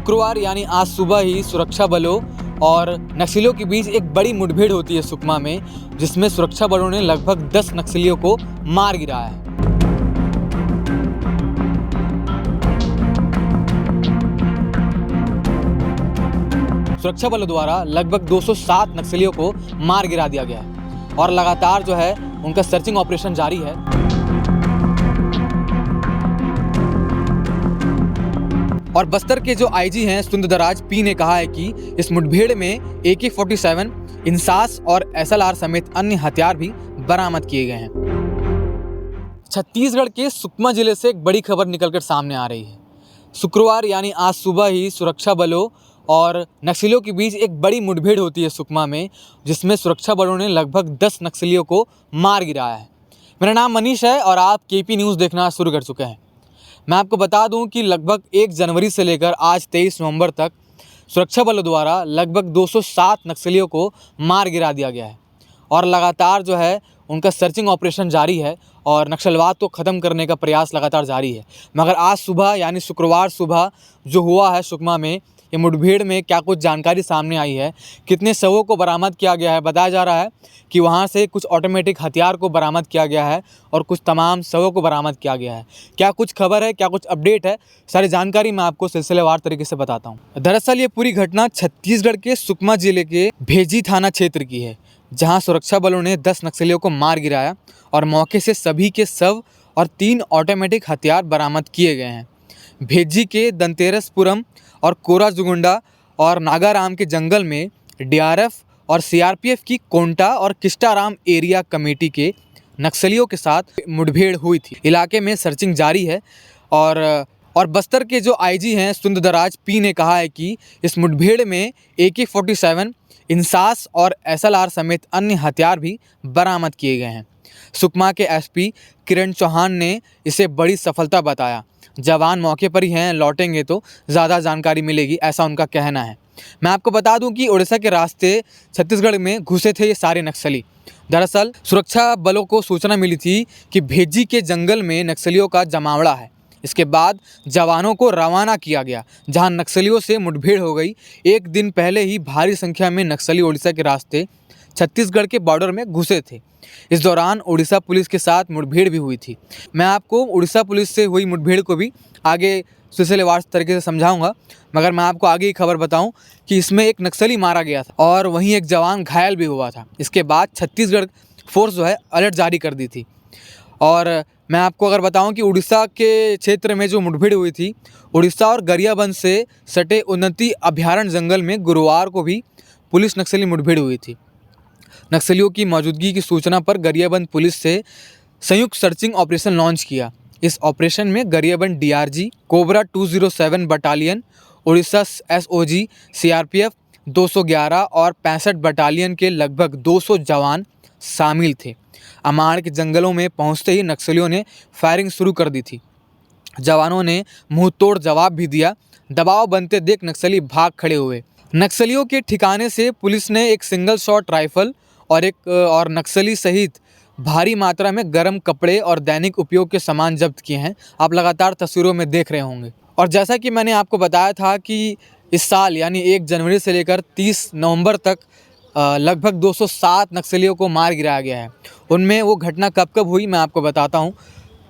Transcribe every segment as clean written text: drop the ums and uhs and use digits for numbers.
शुक्रवार यानी आज सुबह ही सुरक्षा बलों और नक्सलियों के बीच एक बड़ी मुठभेड़ होती है सुकमा में, जिसमें सुरक्षा बलों ने लगभग 10 नक्सलियों को मार गिराया है। सुरक्षा बलों द्वारा लगभग 207 नक्सलियों को मार गिरा दिया गया है और लगातार जो है उनका सर्चिंग ऑपरेशन जारी है। और बस्तर के जो आईजी हैं सुंदरराज पी ने कहा है कि इस मुठभेड़ में AK-47, इंसास और SLR समेत अन्य हथियार भी बरामद किए गए हैं। छत्तीसगढ़ के सुकमा जिले से एक बड़ी खबर निकलकर सामने आ रही है। शुक्रवार यानी आज सुबह ही सुरक्षा बलों और नक्सलियों के बीच एक बड़ी मुठभेड़ होती है सुकमा में, जिसमें सुरक्षा बलों ने लगभग 10 नक्सलियों को मार गिराया है। मेरा नाम मनीष है और आप KP न्यूज़ देखना शुरू कर चुके हैं। मैं आपको बता दूं कि लगभग 1 जनवरी से लेकर आज 23 नवंबर तक सुरक्षा बलों द्वारा लगभग 207 नक्सलियों को मार गिरा दिया गया है और लगातार जो है उनका सर्चिंग ऑपरेशन जारी है और नक्सलवाद को ख़त्म करने का प्रयास लगातार जारी है। मगर आज सुबह यानी शुक्रवार सुबह जो हुआ है सुकमा में, ये मुठभेड़ में क्या कुछ जानकारी सामने आई है, कितने शवों को बरामद किया गया है। बताया जा रहा है कि वहाँ से कुछ ऑटोमेटिक हथियार को बरामद किया गया है और कुछ तमाम शवों को बरामद किया गया है। क्या कुछ खबर है, क्या कुछ अपडेट है, सारी जानकारी मैं आपको सिलसिलेवार तरीके से बताता हूँ। दरअसल ये पूरी घटना छत्तीसगढ़ के सुकमा जिले के भेजी थाना क्षेत्र की है, जहाँ सुरक्षा बलों ने 10 नक्सलियों को मार गिराया और मौके से सभी के शव और 3 ऑटोमेटिक हथियार बरामद किए गए हैं। भेजी के दंतेरसपुरम और कोराजुगुंडा और नागाराम के जंगल में DRF और CRPF की कोंटा और किस्टाराम एरिया कमेटी के नक्सलियों के साथ मुठभेड़ हुई थी। इलाके में सर्चिंग जारी है और बस्तर के जो आईजी हैं सुंदरराज पी ने कहा है कि इस मुठभेड़ में AK-47, इंसास और SLR समेत अन्य हथियार भी बरामद किए गए हैं। सुकमा के SP किरण चौहान ने इसे बड़ी सफलता बताया। जवान मौके पर ही हैं, लौटेंगे तो ज़्यादा जानकारी मिलेगी, ऐसा उनका कहना है। मैं आपको बता दूं कि उड़ीसा के रास्ते छत्तीसगढ़ में घुसे थे ये सारे नक्सली। दरअसल सुरक्षा बलों को सूचना मिली थी कि भेजी के जंगल में नक्सलियों का जमावड़ा है। इसके बाद जवानों को रवाना किया गया, जहां नक्सलियों से मुठभेड़ हो गई। एक दिन पहले ही भारी संख्या में नक्सली उड़ीसा के रास्ते छत्तीसगढ़ के बॉर्डर में घुसे थे। इस दौरान उड़ीसा पुलिस के साथ मुठभेड़ भी हुई थी। मैं आपको उड़ीसा पुलिस से हुई मुठभेड़ को भी आगे सिलसिलेवार तरीके से समझाऊंगा, मगर मैं आपको आगे ही खबर बताऊं कि इसमें एक नक्सली मारा गया था और वहीं एक जवान घायल भी हुआ था। इसके बाद छत्तीसगढ़ फोर्स जो है अलर्ट जारी कर दी थी। और मैं आपको अगर बताऊं कि उड़ीसा के क्षेत्र में जो मुठभेड़ हुई थी, उड़ीसा और गरियाबंद से सटे उन्नति अभयारण्य जंगल में गुरुवार को भी पुलिस नक्सली मुठभेड़ हुई थी। नक्सलियों की मौजूदगी की सूचना पर गरियाबंद पुलिस से संयुक्त सर्चिंग ऑपरेशन लॉन्च किया। इस ऑपरेशन में Gariaband DRG, cobra 207 battalion, Orissa SOG, CRPF 211 और 65 बटालियन के लगभग 200 जवान शामिल थे। अमाड़ के जंगलों में पहुंचते ही नक्सलियों ने फायरिंग शुरू कर दी थी। जवानों ने मुंह तोड़ जवाब भी दिया। दबाव बनते देख नक्सली भाग खड़े हुए। नक्सलियों के ठिकाने से पुलिस ने एक सिंगल शॉट राइफल और नक्सली सहित भारी मात्रा में गर्म कपड़े और दैनिक उपयोग के सामान जब्त किए हैं। आप लगातार तस्वीरों में देख रहे होंगे। और जैसा कि मैंने आपको बताया था कि इस साल यानी 1 जनवरी से लेकर 30 नवंबर तक लगभग 207 नक्सलियों को मार गिराया गया है। उनमें वो घटना कब कब हुई मैं आपको बताता हूँ।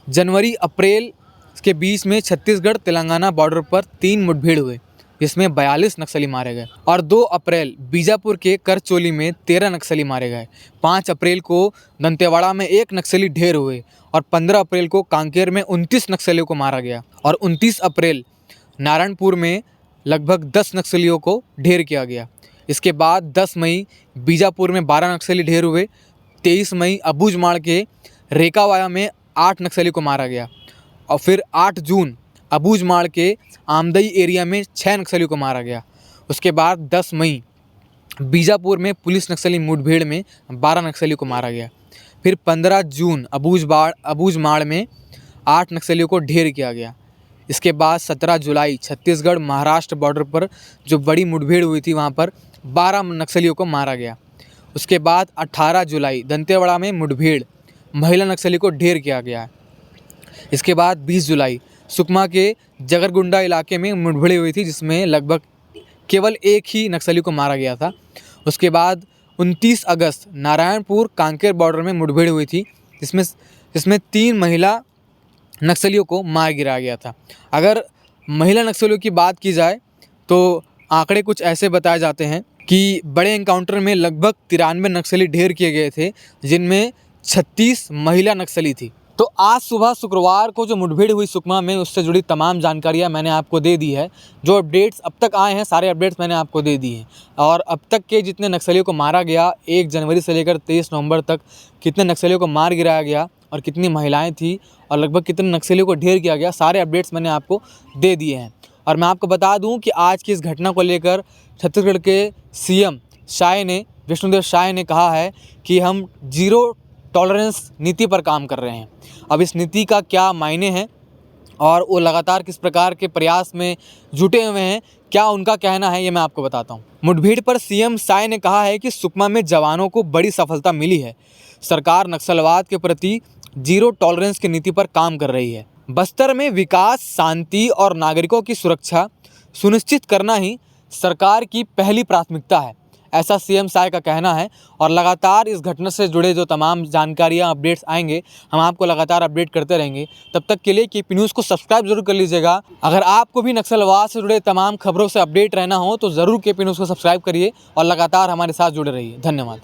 जनवरी अप्रैल के बीच में छत्तीसगढ़ तेलंगाना बॉर्डर पर 3 मुठभेड़ हुए, जिसमें 42 नक्सली मारे गए। और 2 अप्रैल बीजापुर के करचोली में 13 नक्सली मारे गए। 5 अप्रैल को दंतेवाड़ा में 1 नक्सली ढेर हुए और 15 अप्रैल को कांकेर में 29 नक्सलियों को मारा गया और 29 अप्रैल नारायणपुर में लगभग 10 नक्सलियों को ढेर किया गया। इसके बाद 10 मई बीजापुर में 12 नक्सली ढेर हुए। 23 मई अबूझमाड़ के रेकावाया में 8 नक्सली को मारा गया और फिर 8 जून अबूझमाड़ के आमदई एरिया में 6 नक्सलियों को मारा गया। उसके बाद 10 मई बीजापुर में पुलिस नक्सली मुठभेड़ में 12 नक्सलियों को मारा गया। फिर 15 जून अबूझमाड़ में 8 नक्सलियों को ढेर किया गया। इसके बाद 17 जुलाई छत्तीसगढ़ महाराष्ट्र बॉर्डर पर जो बड़ी मुठभेड़ हुई थी, वहाँ पर 12 नक्सलियों को मारा गया। उसके बाद 18 जुलाई दंतेवाड़ा में मुठभेड़, महिला नक्सली को ढेर किया गया। इसके बाद 20 जुलाई सुकमा के जगरगुंडा इलाके में मुठभेड़ हुई थी, जिसमें लगभग केवल एक ही नक्सली को मारा गया था। उसके बाद 29 अगस्त नारायणपुर कांकेर बॉर्डर में मुठभेड़ हुई थी, जिसमें 3 महिला नक्सलियों को मार गिराया गया था। अगर महिला नक्सलियों की बात की जाए तो आंकड़े कुछ ऐसे बताए जाते हैं कि बड़े एनकाउंटर में लगभग 93 नक्सली ढेर किए गए थे, जिनमें 36 महिला नक्सली थी। तो आज सुबह शुक्रवार को जो मुठभेड़ हुई सुकमा में, उससे जुड़ी तमाम जानकारियां मैंने आपको दे दी है। जो अपडेट्स अब तक आए हैं, सारे अपडेट्स मैंने आपको दे दिए हैं। और अब तक के जितने नक्सलियों को मारा गया, 1 जनवरी से लेकर 23 नवंबर तक कितने नक्सलियों को मार गिराया गया और कितनी महिलाएं थी और लगभग कितने नक्सलियों को ढेर किया गया, सारे अपडेट्स मैंने आपको दे दिए हैं। और मैं आपको बता दूं कि आज की इस घटना को लेकर छत्तीसगढ़ के सीएम विष्णुदेव साय ने कहा है कि हम जीरो टॉलरेंस नीति पर काम कर रहे हैं। अब इस नीति का क्या मायने हैं और वो लगातार किस प्रकार के प्रयास में जुटे हुए हैं, क्या उनका कहना है, ये मैं आपको बताता हूँ। मुठभेड़ पर सीएम साय ने कहा है कि सुकमा में जवानों को बड़ी सफलता मिली है। सरकार नक्सलवाद के प्रति जीरो टॉलरेंस की नीति पर काम कर रही है। बस्तर में विकास, शांति और नागरिकों की सुरक्षा सुनिश्चित करना ही सरकार की पहली प्राथमिकता है, ऐसा सीएम साय का कहना है। और लगातार इस घटना से जुड़े जो तमाम जानकारियां, अपडेट्स आएंगे, हम आपको लगातार अपडेट करते रहेंगे। तब तक के लिए केपी न्यूज़ को सब्सक्राइब जरूर कर लीजिएगा। अगर आपको भी नक्सलवाद से जुड़े तमाम खबरों से अपडेट रहना हो तो ज़रूर केपी न्यूज़ को सब्सक्राइब करिए और लगातार हमारे साथ जुड़े रहिए। धन्यवाद।